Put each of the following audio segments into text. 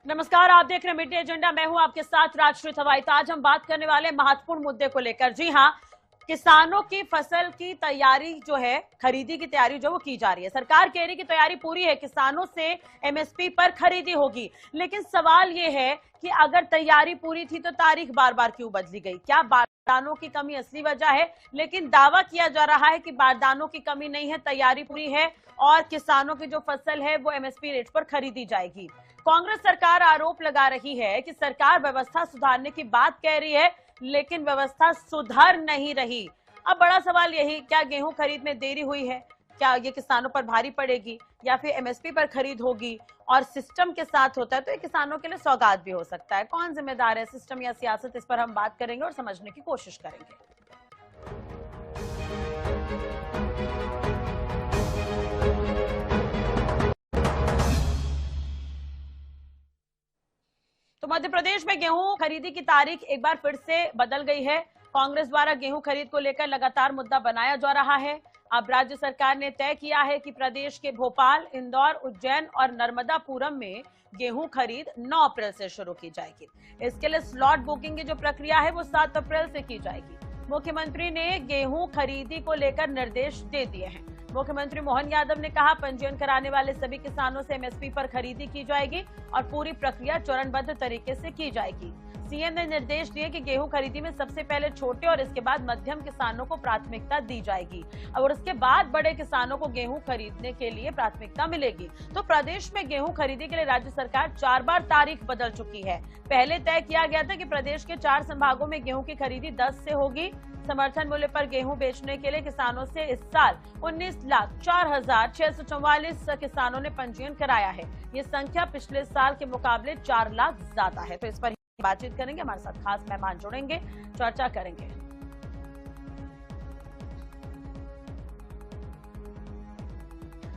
नमस्कार, आप देख रहे हैं मिड डे एजेंडा। मैं हूं आपके साथ राजश्री थवाइता। आज हम बात करने वाले महत्वपूर्ण मुद्दे को लेकर। जी हां, किसानों की फसल की तैयारी जो है, खरीदी की तैयारी जो वो की जा रही है। सरकार कह रही कि तैयारी पूरी है, किसानों से एमएसपी पर खरीदी होगी। लेकिन सवाल ये है कि अगर तैयारी पूरी थी तो तारीख बार बार क्यों बदली गई? क्या बारदानों की कमी असली वजह है? लेकिन दावा किया जा रहा है कि बारदानों की कमी नहीं है, तैयारी पूरी है और किसानों की जो फसल है वो एमएसपी रेट पर खरीदी जाएगी। कांग्रेस सरकार आरोप लगा रही है कि सरकार व्यवस्था सुधारने की बात कह रही है, लेकिन व्यवस्था सुधर नहीं रही। अब बड़ा सवाल यही, क्या गेहूं खरीद में देरी हुई है? क्या ये किसानों पर भारी पड़ेगी या फिर एमएसपी पर खरीद होगी? और सिस्टम के साथ होता है तो ये किसानों के लिए सौगात भी हो सकता है। कौन जिम्मेदार है, सिस्टम या सियासत? इस पर हम बात करेंगे और समझने की कोशिश करेंगे। तो मध्य प्रदेश में गेहूं खरीदी की तारीख एक बार फिर से बदल गई है। कांग्रेस द्वारा गेहूं खरीद को लेकर लगातार मुद्दा बनाया जा रहा है। अब राज्य सरकार ने तय किया है कि प्रदेश के भोपाल, इंदौर, उज्जैन और नर्मदापुरम में गेहूं खरीद 9 अप्रैल से शुरू की जाएगी। इसके लिए स्लॉट बुकिंग की जो प्रक्रिया है वो 7 अप्रैल से की जाएगी। मुख्यमंत्री ने गेहूं खरीदी को लेकर निर्देश दे दिए हैं। मुख्यमंत्री मोहन यादव ने कहा, पंजीयन कराने वाले सभी किसानों से एमएसपी पर खरीदी की जाएगी और पूरी प्रक्रिया चरणबद्ध तरीके से की जाएगी। सीएम ने निर्देश दिए कि गेहूं खरीदी में सबसे पहले छोटे और इसके बाद मध्यम किसानों को प्राथमिकता दी जाएगी और उसके बाद बड़े किसानों को गेहूं खरीदने के लिए प्राथमिकता मिलेगी। तो प्रदेश में गेहूं खरीदी के लिए राज्य सरकार 4 बार तारीख बदल चुकी है। पहले तय किया गया था कि प्रदेश के 4 संभागों में गेहूं की खरीदी 10 से होगी। समर्थन मूल्य पर गेहूं बेचने के लिए किसानों से इस साल 19,04,644 किसानों ने पंजीयन कराया है। ये संख्या पिछले साल के मुकाबले 4 लाख ज्यादा है। तो इस पर बातचीत करेंगे, हमारे साथ खास मेहमान जुड़ेंगे, चर्चा करेंगे।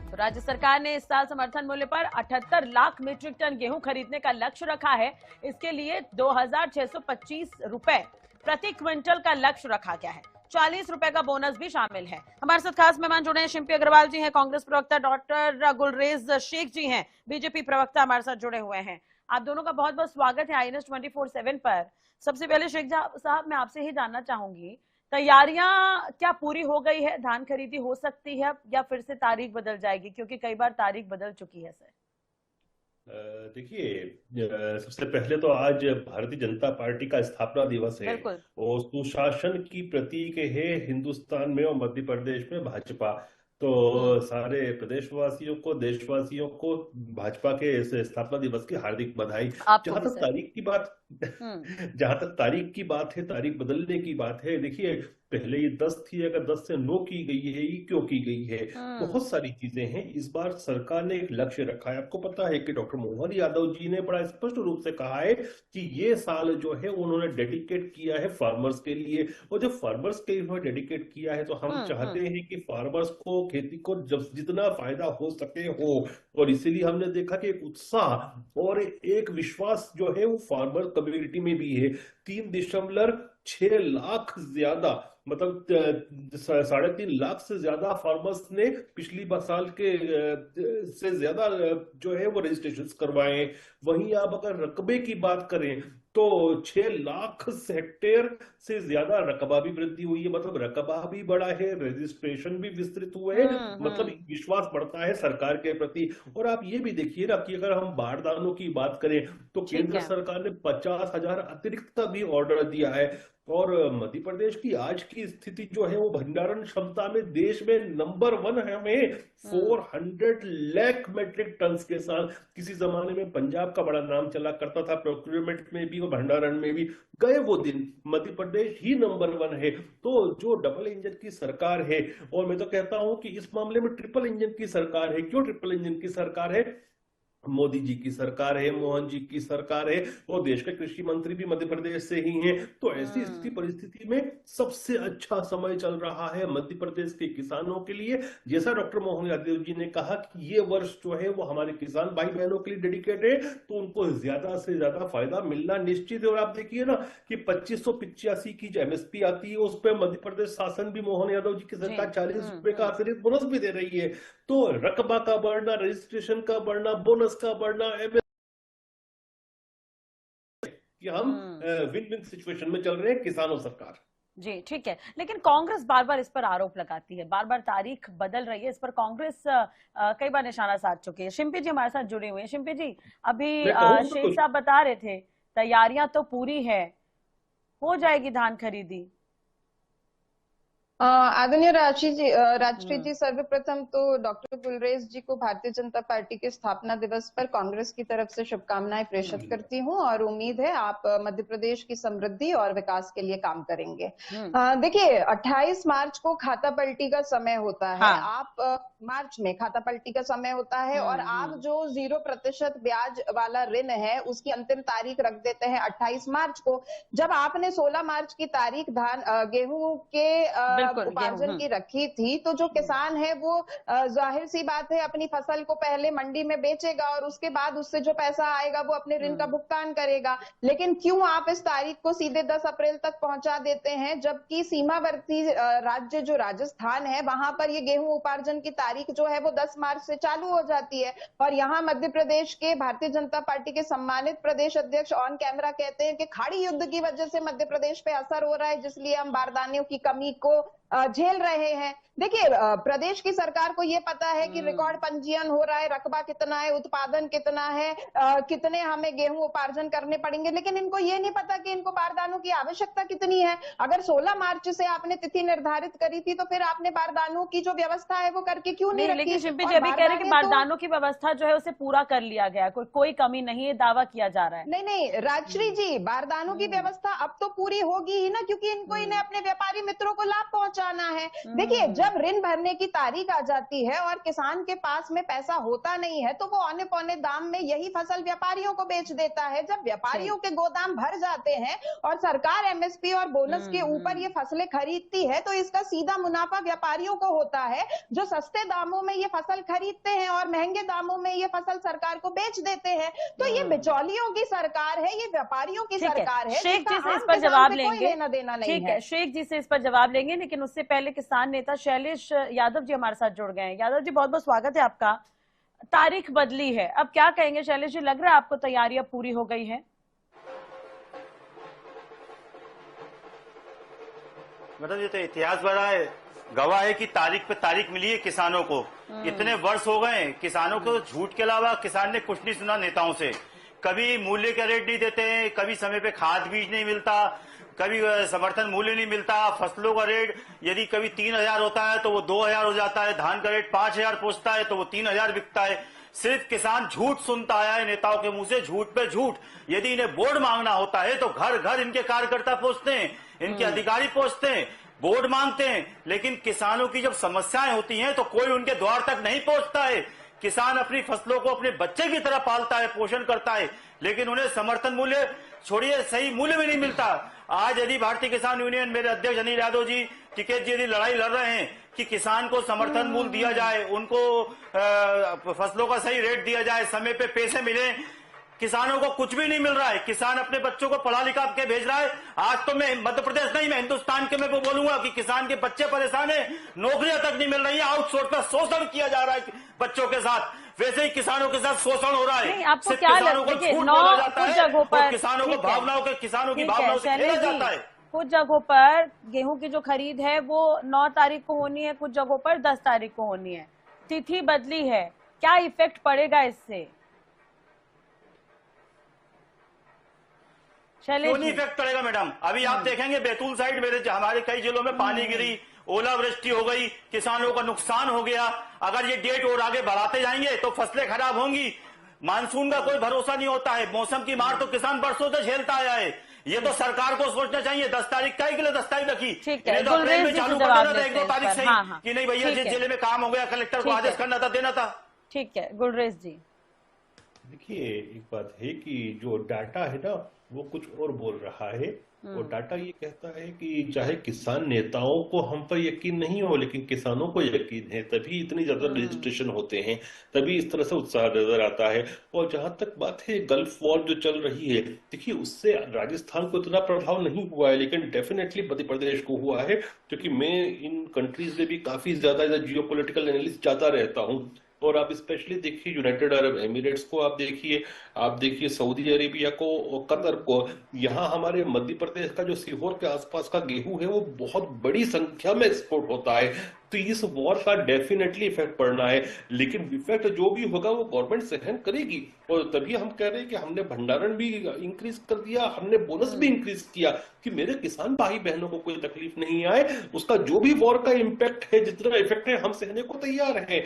तो राज्य सरकार ने इस साल समर्थन मूल्य पर 78 लाख मीट्रिक टन गेहूं खरीदने का लक्ष्य रखा है। इसके लिए 2,625 रुपए प्रति क्विंटल का लक्ष्य रखा गया है। 40 रुपए का बोनस भी शामिल है। हमारे साथ खास मेहमान जुड़े हैं, शिल्पी अग्रवाल जी हैं, कांग्रेस प्रवक्ता डॉक्टर गुलरेज शेख जी हैं, बीजेपी प्रवक्ता हमारे साथ जुड़े हुए हैं। आप दोनों का बहुत बहुत स्वागत है आई न्यूज़ 24/7 पर। सबसे पहले शेख साहब, मैं आपसे ही जानना चाहूंगी, तैयारियां क्या पूरी हो गई है? धान खरीदी हो सकती है या फिर से तारीख बदल जाएगी? क्योंकि कई बार तारीख बदल चुकी है सर। देखिए, सबसे पहले तो आज भारतीय जनता पार्टी का स्थापना दिवस है बिल्कुल। और सुशासन की प्रतीक है हिंदुस्तान में और मध्य प्रदेश में भाजपा। तो हम्म। सारे प्रदेशवासियों को, देशवासियों को भाजपा के इस स्थापना दिवस की हार्दिक बधाई। आपको जहां भी तक सर। तारीख की बात हम्म। जहां तक तारीख की बात है, तारीख बदलने की बात है, देखिए पहले ये 10 थी, अगर 10 से 9 की गई है, ये क्यों की गई है? हम्म। बहुत सारी चीजें हैं। इस बार सरकार ने एक लक्ष्य रखा है। आपको पता है कि डॉक्टर मोहन यादव जी ने बड़ा स्पष्ट रूप से कहा है कि ये साल जो है उन्होंने डेडिकेट किया है फार्मर्स के लिए। और जब फार्मर्स के लिए डेडिकेट किया है तो हम हम्म। चाहते हैं कि फार्मर्स को, खेती को जब जितना फायदा हो सके हो। और इसीलिए हमने देखा कि एक उत्साह और एक विश्वास जो है वो फार्मर कम्युनिटी में भी है। 3.6 लाख ज्यादा, मतलब 3.5 लाख से ज्यादा फार्मर्स ने पिछली साल के से ज्यादा जो है वो रजिस्ट्रेशन करवाए। वहीं आप अगर रकबे की बात करें तो 6 लाख हेक्टेयर से ज्यादा रकबा भी वृद्धि हुई है। मतलब रकबा भी बढ़ा है, रजिस्ट्रेशन भी विस्तृत हुए हैं। मतलब हम्म। विश्वास बढ़ता है सरकार के प्रति। और आप ये भी देखिए ना कि अगर हम बारदानों की बात करें तो ठीक केंद्र है। सरकार ने 50,000 अतिरिक्त का भी ऑर्डर दिया है। और मध्य प्रदेश की आज की स्थिति जो है वो भंडारण क्षमता में देश में नंबर 1 है। हमें हम्म। 400 लाख मेट्रिक टन के साथ। किसी जमाने में पंजाब का बड़ा नाम चला करता था प्रोक्योरमेंट में भी और भंडारण में भी। गए वो दिन, मध्य प्रदेश ही नंबर 1 है। तो जो डबल इंजन की सरकार है, और मैं तो कहता हूं कि इस मामले में ट्रिपल इंजन की सरकार है। क्यों ट्रिपल इंजन की सरकार है? मोदी जी की सरकार है, मोहन जी की सरकार है और देश के कृषि मंत्री भी मध्य प्रदेश से ही हैं। तो ऐसी स्थिति हम्म। परिस्थिति में सबसे अच्छा समय चल रहा है मध्य प्रदेश के किसानों के लिए। जैसा डॉक्टर मोहन यादव जी ने कहा कि ये वर्ष जो है वो हमारे किसान भाई बहनों के लिए डेडिकेट है, तो उनको ज्यादा से ज्यादा फायदा मिलना निश्चित है। और आप देखिए ना कि 2585 की जो एमएसपी आती है उस पर मध्य प्रदेश शासन भी, मोहन यादव जी की जी। सरकार 40 रुपए का हम्म। अतिरिक्त बोनस भी दे रही है। तो रकबा का बढ़ना, रजिस्ट्रेशन का बढ़ना, बोनस का बढ़ना, हम विन विन सिचुएशन में चल रहे हैं, किसानों सरकार। जी ठीक है, लेकिन कांग्रेस बार बार इस पर आरोप लगाती है, बार बार तारीख बदल रही है, इस पर कांग्रेस कई बार निशाना साध चुकी है। शिंपी जी हमारे साथ जुड़े हुए हैं। शिंपी जी, अभी शेख साहब बता रहे थे तैयारियां तो पूरी है, हो जाएगी धान खरीदी। आदरणीय राजश्री जी, सर्वप्रथम तो डॉक्टर गुलरेज जी को भारतीय जनता पार्टी के स्थापना दिवस पर कांग्रेस की तरफ से शुभकामनाएं प्रेषित करती हूं और उम्मीद है आप मध्य प्रदेश की समृद्धि और विकास के लिए काम करेंगे। देखिए, 28 मार्च को खाता पलटी का समय होता है। हाँ। आप मार्च में खाता पलटी का समय होता है और आप जो 0% ब्याज वाला ऋण है उसकी अंतिम तारीख रख देते हैं 28 मार्च को। जब आपने 16 मार्च की तारीख गेहूं के उपार्जन की रखी थी, तो जो किसान है वो जाहिर सी बात है अपनी फसल को पहले मंडी में बेचेगा और उसके बाद उससे जो पैसा आएगा वो अपने ऋण का भुगतान करेगा। लेकिन क्यों आप इस तारीख को सीधे 10 अप्रैल तक पहुंचा देते हैं, जबकि सीमावर्ती राज्य जो राजस्थान है वहां पर ये गेहूं उपार्जन की तारीख जो है वो 10 मार्च से चालू हो जाती है। और यहाँ मध्य प्रदेश के भारतीय जनता पार्टी के सम्मानित प्रदेश अध्यक्ष ऑन कैमरा कहते हैं कि खाड़ी युद्ध की वजह से मध्य प्रदेश पे असर हो रहा है, जिसलिए हम बारदानियों की कमी को झेल रहे हैं। देखिए, प्रदेश की सरकार को ये पता है कि रिकॉर्ड पंजीयन हो रहा है, रकबा कितना है, उत्पादन कितना है, कितने हमें गेहूं उपार्जन करने पड़ेंगे, लेकिन इनको ये नहीं पता कि इनको बारदानों की आवश्यकता कितनी है। अगर 16 मार्च से आपने तिथि निर्धारित करी थी तो फिर आपने बारदानों की जो व्यवस्था है वो करके क्यों नहीं रखी? लेकिन शिंपी जी अभी कह रहे हैं कि बारदानों की व्यवस्था जो है उसे पूरा कर लिया गया, कोई कमी नहीं है, दावा किया जा रहा है। नहीं, राजश्री जी, बारदानों की व्यवस्था अब तो पूरी होगी ही ना, क्योंकि इन्हें अपने व्यापारी मित्रों को लाभ पहुंचाना है। देखिए, जब ऋण भरने की तारीख आ जाती है और किसान के पास में पैसा होता नहीं है तो वो औने पौने दाम में यही फसल व्यापारियों को बेच देता है। जब व्यापारियों के गोदाम भर जाते हैं और सरकार एमएसपी और बोनस के ऊपर ये फसलें खरीदती है तो इसका सीधा मुनाफा व्यापारियों को होता है, जो सस्ते दामों में ये फसल खरीदते हैं और महंगे दामों में ये फसल सरकार को बेच देते हैं। तो ये बिचौलियों की सरकार है, ये व्यापारियों की सरकार है। शेख जी से इस पर जवाब लेंगे, ठीक है, शेख जी से इस पर जवाब लेंगे, लेकिन उससे पहले किसान नेता शैलेश यादव जी हमारे साथ जुड़ गए हैं। यादव जी, बहुत बहुत स्वागत है आपका। तारीख बदली है, अब क्या कहेंगे शैलेश जी, लग रहा है आपको तैयारियां पूरी हो गई है? मैडम, ये तो इतिहास बड़ा है, गवाह है कि तारीख पे तारीख मिली है किसानों को। इतने वर्ष हो गए, किसानों को झूठ के अलावा किसान ने कुछ नहीं सुना नेताओं से। कभी मूल्य का रेट नहीं देते, कभी समय पे खाद बीज नहीं मिलता, कभी समर्थन मूल्य नहीं मिलता, फसलों का रेट यदि कभी 3000 होता है तो वो 2000 हो जाता है, धान का रेट 5000 पहुंचता है तो वो 3000 बिकता है। सिर्फ किसान झूठ सुनता आया है नेताओं के मुंह से, झूठ पे झूठ। यदि इन्हें बोर्ड मांगना होता है तो घर घर इनके कार्यकर्ता पहुंचते हैं, इनके अधिकारी पहुंचते हैं, बोर्ड मांगते हैं, लेकिन किसानों की जब समस्याएं होती हैं तो कोई उनके द्वार तक नहीं पहुंचता है। किसान अपनी फसलों को अपने बच्चे की तरह पालता है, पोषण करता है, लेकिन उन्हें समर्थन मूल्य छोड़िए, सही मूल्य भी नहीं मिलता। आज यदि भारतीय किसान यूनियन, मेरे अध्यक्ष अनिल यादव जी, टिकैत जी यदि लड़ाई लड़ रहे हैं कि किसान को समर्थन मूल्य दिया जाए, उनको फसलों का सही रेट दिया जाए, समय पे पैसे मिले, किसानों को कुछ भी नहीं मिल रहा है। किसान अपने बच्चों को पढ़ा लिखा के भेज रहा है। आज तो मैं मध्य प्रदेश नहीं, मैं हिंदुस्तान के मैं बोलूंगा कि किसान के बच्चे परेशान है, नौकरियां तक नहीं मिल रही है, आउटसोर्स का शोषण किया जा रहा है बच्चों के साथ, वैसे ही किसानों के साथ शोषण हो रहा है। आपको क्या लगता है? कुछ जगहों पर किसानों को भावनाओं के, किसानों की भावनाओं से खेला जाता है। कुछ जगहों पर गेहूं की जो खरीद है वो 9 तारीख को होनी है, कुछ जगहों पर 10 तारीख को होनी है, तिथि बदली है, क्या इफेक्ट पड़ेगा इससे? क्यों नहीं इफेक्ट पड़ेगा मैडम? अभी आप देखेंगे बैतूल साइड मेरे हमारे कई जिलों में पानी गिरी, ओलावृष्टि हो गई, किसानों का नुकसान हो गया। अगर ये डेट और आगे बढ़ाते जाएंगे तो फसलें खराब होंगी। मानसून का कोई भरोसा नहीं होता है, मौसम की मार तो किसान बरसों से झेलता आया है। ये तो सरकार को सोचना चाहिए। 10 तारीख का ही के लिए 10 तारीख रखी, तो अप्रैल में चालू कर देना था 1-2 तारीख से कि नहीं भैया जिस जिले में काम हो गया कलेक्टर को आदेश करना था, देना था। ठीक है गुलरेज जी, देखिए, एक बात है कि जो डाटा है ना वो कुछ और बोल रहा है। वो डाटा ये कहता है कि चाहे किसान नेताओं को हम पर यकीन नहीं हो, लेकिन किसानों को यकीन है, तभी इतनी ज्यादा रजिस्ट्रेशन होते हैं, तभी इस तरह से उत्साह नजर आता है। और जहां तक बात है गल्फ वॉर जो चल रही है, देखिए उससे राजस्थान को इतना प्रभाव नहीं हुआ है, लेकिन डेफिनेटली मध्य प्रदेश को हुआ है, क्योंकि मैं इन कंट्रीज में भी काफी ज्यादा जियोपॉलिटिकल एनालिस्ट जाता रहता हूँ। और आप स्पेशली देखिए यूनाइटेड अरब एमिरेट्स को, आप देखिए सऊदी अरेबिया को और कतर को। यहाँ हमारे मध्य प्रदेश का जो सीहोर के आसपास का गेहूं है वो बहुत बड़ी संख्या में एक्सपोर्ट होता है। तो इस वॉर का डेफिनेटली इफेक्ट पड़ना है, लेकिन इफेक्ट जो भी होगा वो गवर्नमेंट सहन करेगी। और तभी हम कह रहे हैं कि हमने भंडारण भी इंक्रीज कर दिया, हमने बोनस भी इंक्रीज किया कि मेरे किसान भाई बहनों को कोई तकलीफ नहीं आए। उसका जो भी वॉर का इम्पैक्ट है, जितना इफेक्ट है, हम सहने को तैयार हैं।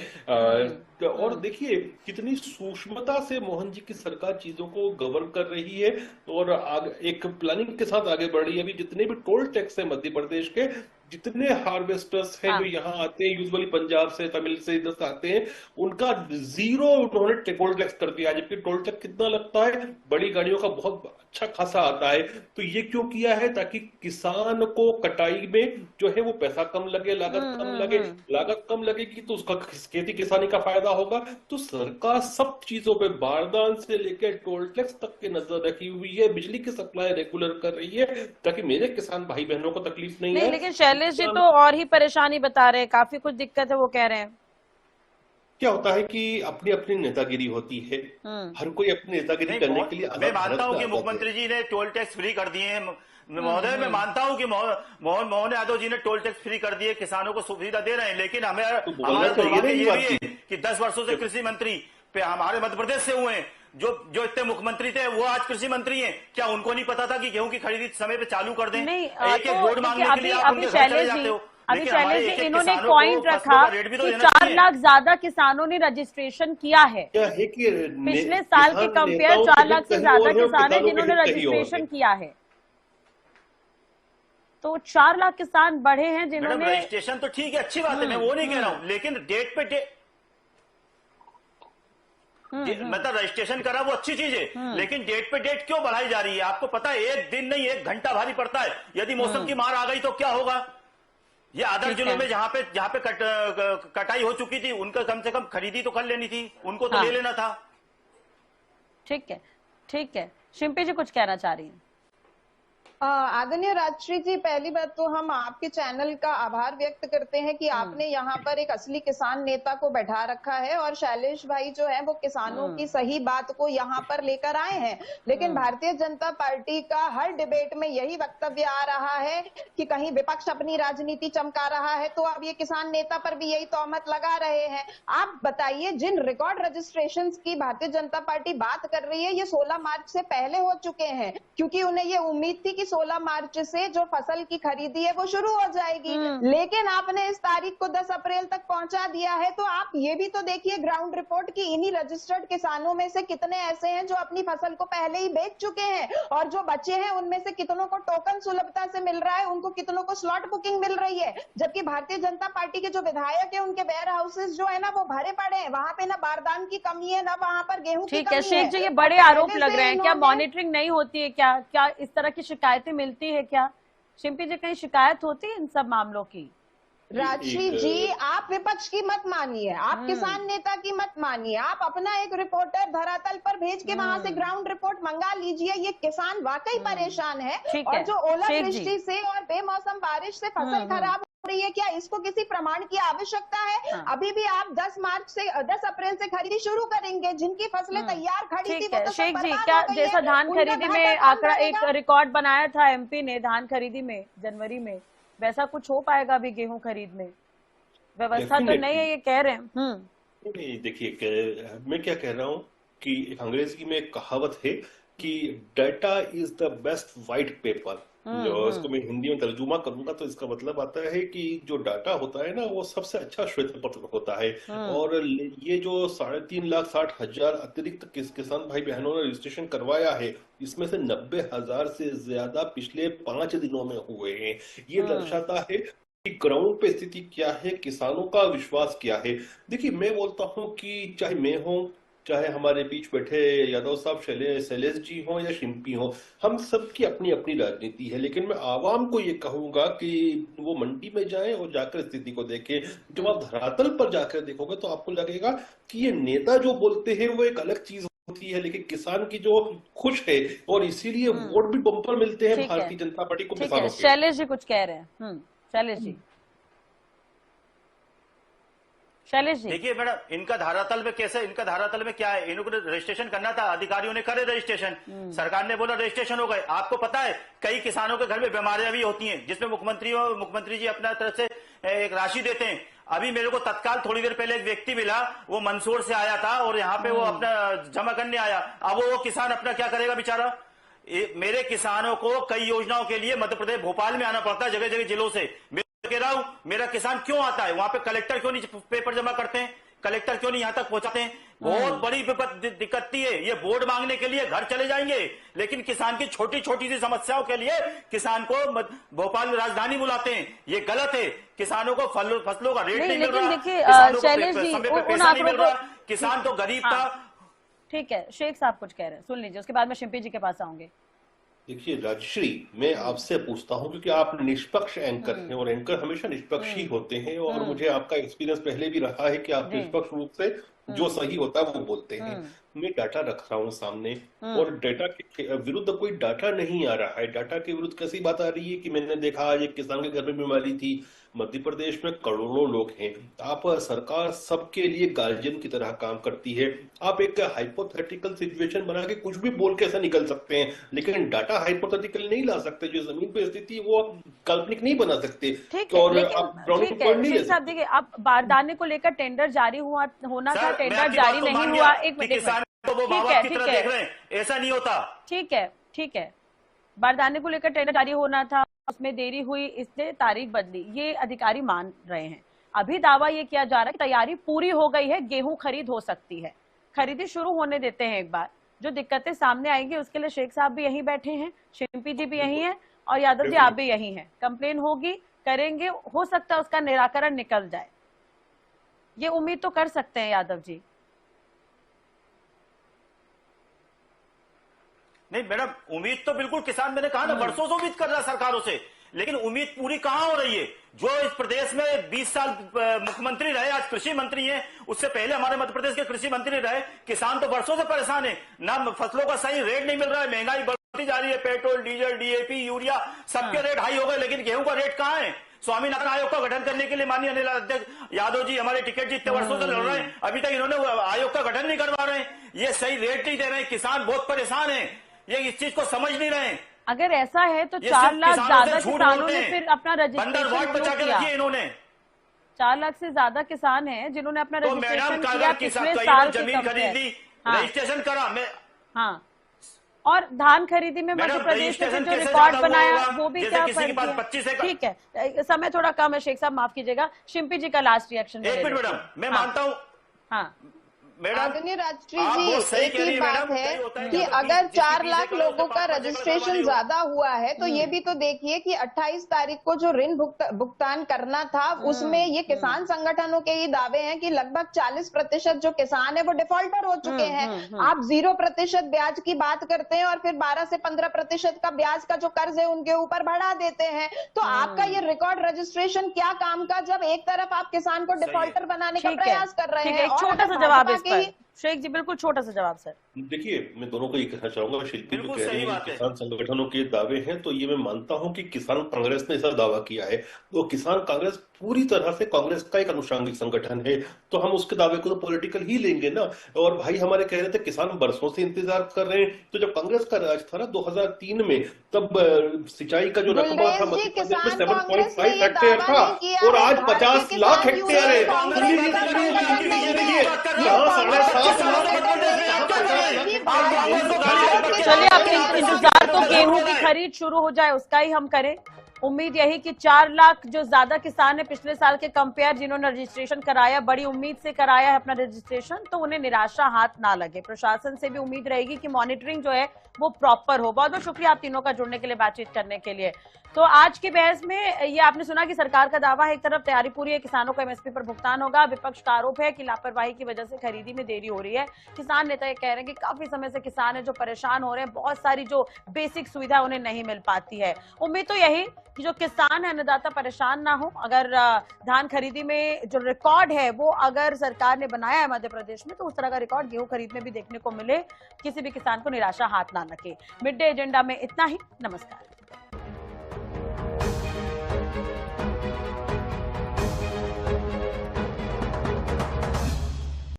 और देखिए कितनी सूक्ष्मता से मोहन जी की सरकार चीजों को गवर्न कर रही है और एक प्लानिंग के साथ आगे बढ़ रही है। अभी जितने भी टोल टैक्स है मध्य प्रदेश के, जितने हार्वेस्टर्स हैं जो यहाँ आते हैं, यूजुअली पंजाब से, तमिल से इधर से आते हैं, उनका जीरो उन्होंने टोल टैक्स कर दिया। जबकि टोल टैक्स कितना लगता है, बड़ी गाड़ियों का बहुत अच्छा खासा आता है। तो ये क्यों किया है? ताकि किसान को कटाई में जो है वो पैसा कम लगे, लागत कम लगे। लागत कम लगेगी तो उसका खेती किसानी का फायदा होगा। तो सरकार सब चीजों पे, बारदान से लेकर टोल टैक्स तक की नजर रखी हुई है। बिजली की सप्लाई रेगुलर कर रही है ताकि मेरे किसान भाई बहनों को तकलीफ नहीं है। लेकिन शैलेश जी तो और ही परेशानी बता रहे हैं, काफी कुछ दिक्कत है वो कह रहे हैं। क्या होता है कि अपनी अपनी नेतागिरी होती है, हर कोई अपनी नेतागिरी करने के लिए मैं मानता हूं कि मुख्यमंत्री जी ने टोल टैक्स फ्री कर दिए हैं महोदय। मैं मानता हूं कि मोहन यादव जी ने टोल टैक्स फ्री कर दिए, किसानों को सुविधा दे रहे हैं। लेकिन हमारा दुर्भाग्य ये भी है कि 10 वर्षों से कृषि मंत्री पे हमारे मध्य प्रदेश से हुए हैं, जो इतने मुख्यमंत्री थे वो आज कृषि मंत्री हैं। क्या उनको नहीं पता था कि गेहूं की खरीदी समय पे चालू कर दें? एक वोट मांगने के लिए आप उनके घर चले जाते हो। अभी शैलेश जी इन्होंने पॉइंट रखा कि 4 लाख ज्यादा किसानों ने रजिस्ट्रेशन किया है। पिछले साल के कंपेयर 4 लाख से ज्यादा किसान है जिन्होंने रजिस्ट्रेशन किया है। तो 4 लाख किसान बढ़े हैं जिन्होंने रजिस्ट्रेशन। तो ठीक है, अच्छी बात है, मैं वो नहीं कह रहा हूं, लेकिन डेट पे डेट मतलब रजिस्ट्रेशन करा वो अच्छी चीज है, लेकिन डेट पे डेट क्यों बढ़ाई जा रही है? आपको पता है एक दिन नहीं 1 घंटा भारी पड़ता है। यदि मौसम की मार आ गई तो क्या होगा? ये आदर्श जिलों में जहां पे कटाई हो चुकी थी, उनका कम से कम खरीदी तो कर लेनी थी, उनको तो ले लेना था। ठीक है। शिंपी जी कुछ कहना चाह रही हैं? आदरणीय राजश्री जी, पहली बात तो हम आपके चैनल का आभार व्यक्त करते हैं कि आपने यहाँ पर एक असली किसान नेता को बैठा रखा है और शैलेश भाई जो है वो किसानों की सही बात को यहाँ पर लेकर आए हैं। लेकिन भारतीय जनता पार्टी का हर डिबेट में यही वक्तव्य आ रहा है कि कहीं विपक्ष अपनी राजनीति चमका रहा है, तो अब ये किसान नेता पर भी यही तोहमत लगा रहे हैं। आप बताइए, जिन रिकॉर्ड रजिस्ट्रेशन की भारतीय जनता पार्टी बात कर रही है, ये 16 मार्च से पहले हो चुके हैं, क्योंकि उन्हें ये उम्मीद थी कि 16 मार्च से जो फसल की खरीदी है वो शुरू हो जाएगी। लेकिन आपने इस तारीख को 10 अप्रैल तक पहुंचा दिया है। तो आप ये भी तो देखिए ग्राउंड रिपोर्ट की, इन्हीं रजिस्टर्ड किसानों में से कितने ऐसे हैं जो अपनी फसल को पहले ही बेच चुके हैं, और जो बचे हैं उनमें से कितनों को टोकन सुलभता से मिल रहा है, उनको कितनों को स्लॉट बुकिंग मिल रही है। जबकि भारतीय जनता पार्टी के जो विधायक है उनके वेयर हाउसेस जो है ना वो भरे पड़े हैं, वहां पे ना बारदान की कमी है, ना वहां पर गेहूं की कमी है। शेख जी, ये बड़े आरोप लग रहे हैं, क्या मॉनिटरिंग नहीं होती है? क्या इस तरह की शिकायतें मिलती है? क्या शिंपी जी कहीं शिकायत होती है इन सब मामलों की? राजश्री जी, आप विपक्ष की मत मानिए, आप किसान नेता की मत मानिए, आप अपना एक रिपोर्टर धरातल पर भेज के वहां से ग्राउंड रिपोर्ट मंगा लीजिए। ये किसान वाकई परेशान है, और जो ओलावृष्टि से और बेमौसम बारिश से फसल खराब हो रही है, क्या इसको किसी प्रमाण की आवश्यकता है? अभी भी आप 10 अप्रैल से खरीदी शुरू करेंगे, जिनकी फसलें तैयार खड़ी थी वो तो शेख जी, क्या जैसा धान खरीदी में आंकड़ा एक रिकॉर्ड बनाया था एमपी ने धान खरीदी में जनवरी में, वैसा कुछ हो पाएगा अभी गेहूं खरीद में? व्यवस्था तो नहीं है ये कह रहे हैं। नहीं, देखिए मैं क्या कह रहा हूँ कि एक अंग्रेजी में एक कहावत है कि data is the best white paper. जो इसको मैं हिंदी में तर्जुमा करूंगा तो इसका मतलब आता है कि जो डाटा होता है ना वो सबसे अच्छा श्वेत पत्र होता है। और ये जो 3,60,000 अतिरिक्त किसान भाई बहनों ने रजिस्ट्रेशन करवाया है, इसमें से 90,000 से ज्यादा पिछले 5 दिनों में हुए हैं। ये दर्शाता है कि ग्राउंड पे स्थिति क्या है, किसानों का विश्वास क्या है। देखिए मैं बोलता हूं कि चाहे मैं हूं, चाहे हमारे बीच बैठे यादव साहब, शैलेश जी हो या शिंपी हो, हम सबकी अपनी अपनी राजनीति है। लेकिन मैं आवाम को ये कहूंगा कि वो मंडी में जाएं और जाकर स्थिति को देखें। जब आप धरातल पर जाकर देखोगे तो आपको लगेगा कि ये नेता जो बोलते हैं वो एक अलग चीज होती है, लेकिन किसान की जो खुश है, और इसीलिए वोट भी बम्पर मिलते हैं भारतीय जनता पार्टी को किसानों के। शैलेश जी कुछ कह रहे हैं? शैलेश जी, शैलेश जी, देखिए मैडम, इनका धरातल में कैसे, इनका धरातल में क्या है, इनको रजिस्ट्रेशन करना था, अधिकारियों ने करे रजिस्ट्रेशन, सरकार ने बोला रजिस्ट्रेशन हो गए। आपको पता है कई किसानों के घर में बीमारियां भी होती हैं, जिसमें मुख्यमंत्री जी अपना तरफ से एक राशि देते हैं। अभी मेरे को तत्काल थोड़ी देर पहले एक व्यक्ति मिला, वो मंदसौर से आया था और यहाँ पे वो अपना जमा करने आया। अब वो किसान अपना क्या करेगा बेचारा। मेरे किसानों को कई योजनाओं के लिए मध्य प्रदेश भोपाल में आना पड़ता है, जगह जगह जिलों से। कह रहा हूं, मेरा किसान क्यों आता है वहां पे, कलेक्टर क्यों नहीं पेपर जमा करते हैं, कलेक्टर क्यों नहीं यहां तक पहुंचाते हैं। बहुत बड़ी दिक्कत है। ये बोर्ड मांगने के लिए घर चले जाएंगे, लेकिन किसान की छोटी छोटी सी समस्याओं के लिए किसान को भोपाल राजधानी बुलाते हैं। ये गलत है। किसानों को फसलों का रेट नहीं मिल रहा, किसानों को समय पे पैसा नहीं मिल रहा, किसान तो गरीब था। ठीक है, शेख साहब कुछ कह रहे हैं, सुन लीजिए, उसके बाद मैं शिंपी जी के पास आऊंगे। देखिए राजश्री, मैं आपसे पूछता हूं क्योंकि आप निष्पक्ष एंकर हैं और एंकर हमेशा निष्पक्ष ही होते हैं, और मुझे आपका एक्सपीरियंस पहले भी रहा है कि आप निष्पक्ष रूप से जो सही होता है वो बोलते हैं। मैं डाटा रख रहा हूँ सामने, और डाटा के विरुद्ध कोई डाटा नहीं आ रहा है। डाटा के विरुद्ध कैसी बात आ रही है कि मैंने देखा आज एक किसान के घर में बीमारी थी। मध्य प्रदेश में करोड़ों लोग हैं। आप सरकार सबके लिए गार्जियन की तरह काम करती है। आप एक हाइपोथेटिकल सिचुएशन बना के कुछ भी बोल के ऐसा निकल सकते हैं, लेकिन डाटा हाइपोथेटिकल नहीं ला सकते। जो जमीन पे स्थिति वो आप काल्पनिक नहीं बना सकते। ठीक है, और लेकिन आप ग्राउंड ठीक पे पॉइंट नहीं है ले साहब, देखिए आप बारदाने को लेकर टेंडर जारी होना था, टेंडर जारी नहीं हुआ। एक मिनट, तो वो माँ बाप की तरह देख रहे हैं, ऐसा नहीं होता। ठीक है, बारदाने को लेकर टेंडर जारी होना था, उसमें देरी हुई, इसने तारीख बदली, ये अधिकारी मान रहे हैं। अभी दावा ये किया जा रहा है कि तैयारी पूरी हो गई है, गेहूं खरीद हो सकती है। खरीदी शुरू होने देते हैं एक बार, जो दिक्कतें सामने आएंगी उसके लिए शेख साहब भी यहीं बैठे हैं, शिंपी जी भी यहीं हैं, और यादव जी आप भी यहीं हैं। कंप्लेन होगी, करेंगे, हो सकता है उसका निराकरण निकल जाए, ये उम्मीद तो कर सकते हैं यादव जी। नहीं मैडम, उम्मीद तो बिल्कुल किसान, मैंने कहा ना, वर्षों से उम्मीद कर रहा है सरकारों से, लेकिन उम्मीद पूरी कहां हो रही है। जो इस प्रदेश में 20 साल मुख्यमंत्री रहे, आज कृषि मंत्री हैं, उससे पहले हमारे मध्य प्रदेश के कृषि मंत्री रहे। किसान तो वर्षों से परेशान है, ना फसलों का सही रेट नहीं मिल रहा है, महंगाई बढ़ती जा रही है, पेट्रोल डीजल डीएपी यूरिया सबके रेट हाई हो गए, लेकिन गेहूं का रेट कहां है। स्वामीनाथन आयोग का गठन करने के लिए माननीय अनिल अध्यक्ष यादव जी हमारे टिकट जी इतने वर्षों से लड़ रहे हैं, अभी तक इन्होंने आयोग का गठन नहीं करवा रहे हैं। ये सही रेट नहीं दे रहे हैं, किसान बहुत परेशान है, ये इस चीज को समझ नहीं रहे हैं। अगर ऐसा है तो 4 लाख ज्यादा किसानों ने फिर अपना रजिस्ट्रेशन क्यों किया? इन्होंने 4 लाख से ज्यादा किसान हैं जिन्होंने अपना तो रजिस्ट्रेशन मैडम किया पिछले साल के जमीन खरीदी, रजिस्ट्रेशन करा मैं। हाँ, और धान खरीदी में मध्य प्रदेश ने जो रिकॉर्ड बनाया वो भी क्या कर दिया। ठीक है, समय थोड़ा कम है शेख साहब, माफ कीजिएगा। शिंपी जी का लास्ट रिएक्शन। एक मिनट मैडम, मैं मानता हूँ। हाँ आदरणीय राजश्री जी, एक ही बात है कि अगर 4 लाख लोगों का रजिस्ट्रेशन ज्यादा हुआ है तो ये भी तो देखिए कि 28 तारीख को जो ऋण भुगतान करना था उसमें ये किसान संगठनों के ही दावे हैं कि लगभग 40% जो किसान है वो डिफॉल्टर हो चुके हैं। आप 0% ब्याज की बात करते हैं और फिर 12 से 15% का ब्याज का जो कर्ज है उनके ऊपर बढ़ा देते हैं। तो आपका ये रिकॉर्ड रजिस्ट्रेशन क्या काम का, जब एक तरफ आप किसान को डिफॉल्टर बनाने का प्रयास कर रहे हैं। छोटा सा जवाब इस पर शेख जी, बिल्कुल छोटा सा जवाब सर। देखिए, मैं दोनों को ये कहना चाहूंगा, शिल्पी जो कह रहे हैं किसान संगठनों के दावे हैं, तो ये मैं मानता हूं कि किसान कांग्रेस ने ऐसा दावा किया है, तो किसान कांग्रेस पूरी तरह से कांग्रेस का एक अनुषंगिक संगठन है, तो हम उसके दावे को तो पॉलिटिकल ही लेंगे ना। और भाई हमारे कह रहे थे किसान बरसों से इंतजार कर रहे हैं, तो जब कांग्रेस का राज था ना 2003 में, तब सिंचाई का जो रकबा था मध्य प्रदेश में 7.5 हेक्टेयर था और आज 50 लाख हेक्टेयर है। चलिए आप इंतजार तो गेहूं की खरीद शुरू हो जाए उसका ही हम करें। उम्मीद यही कि 4 लाख जो ज्यादा किसान है पिछले साल के कंपेयर, जिन्होंने रजिस्ट्रेशन कराया, बड़ी उम्मीद से कराया है अपना रजिस्ट्रेशन, तो उन्हें निराशा हाथ ना लगे। प्रशासन से भी उम्मीद रहेगी कि मॉनिटरिंग जो है वो प्रॉपर हो। बहुत बहुत शुक्रिया आप तीनों का जुड़ने के लिए, बातचीत करने के लिए। तो आज की बहस में ये आपने सुना कि सरकार का दावा है, एक तरफ तैयारी पूरी है, किसानों को एमएसपी पर भुगतान होगा, विपक्ष का आरोप है कि लापरवाही की वजह से खरीदी में देरी हो रही है। किसान नेता ये कह रहे हैं कि काफी समय से किसान है जो परेशान हो रहे हैं, बहुत सारी जो बेसिक सुविधा उन्हें नहीं मिल पाती है। उम्मीद तो यही कि जो किसान है, अन्नदाता परेशान ना हो। अगर धान खरीदी में जो रिकॉर्ड है वो अगर सरकार ने बनाया है मध्य प्रदेश में, तो उस तरह का रिकॉर्ड गेहूं खरीद में भी देखने को मिले, किसी भी किसान को निराशा हाथ ना लगे। मिड डे एजेंडा में इतना ही। नमस्कार।